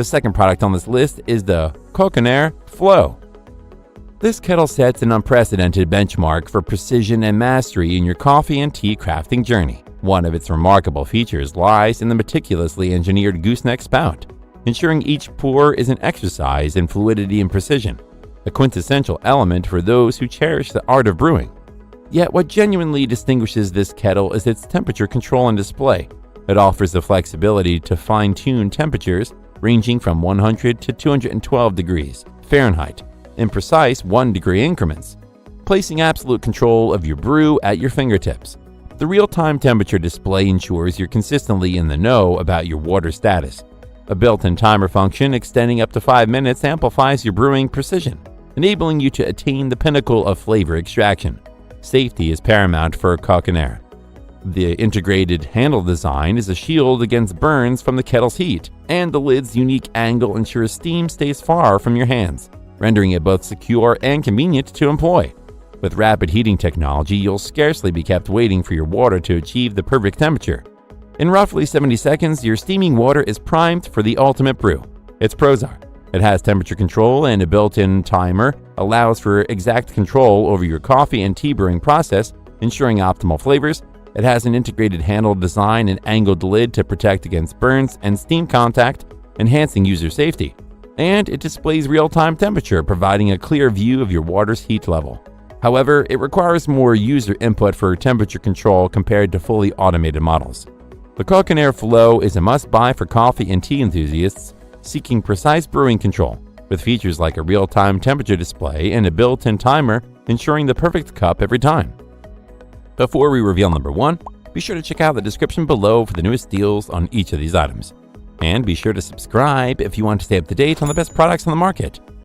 The second product on this list is the Cocinare Flow. This kettle sets an unprecedented benchmark for precision and mastery in your coffee and tea crafting journey. One of its remarkable features lies in the meticulously engineered gooseneck spout, ensuring each pour is an exercise in fluidity and precision, a quintessential element for those who cherish the art of brewing. Yet what genuinely distinguishes this kettle is its temperature control and display. It offers the flexibility to fine-tune temperatures ranging from 100 to 212 degrees Fahrenheit in precise 1-degree increments, placing absolute control of your brew at your fingertips. The real-time temperature display ensures you're consistently in the know about your water status. A built-in timer function extending up to 5 minutes amplifies your brewing precision, enabling you to attain the pinnacle of flavor extraction. Safety is paramount for Cocinare. The integrated handle design is a shield against burns from the kettle's heat, and the lid's unique angle ensures steam stays far from your hands, rendering it both secure and convenient to employ. With rapid heating technology, you'll scarcely be kept waiting for your water to achieve the perfect temperature. In roughly 70 seconds, your steaming water is primed for the ultimate brew. Its pros are: it has temperature control, and a built-in timer allows for exact control over your coffee and tea brewing process, ensuring optimal flavors. It has an integrated handle design and angled lid to protect against burns and steam contact, enhancing user safety. And it displays real-time temperature, providing a clear view of your water's heat level. However, it requires more user input for temperature control compared to fully automated models. The Cocinare Flow is a must-buy for coffee and tea enthusiasts seeking precise brewing control, with features like a real-time temperature display and a built-in timer ensuring the perfect cup every time. Before we reveal number 1, be sure to check out the description below for the newest deals on each of these items. And be sure to subscribe if you want to stay up to date on the best products on the market.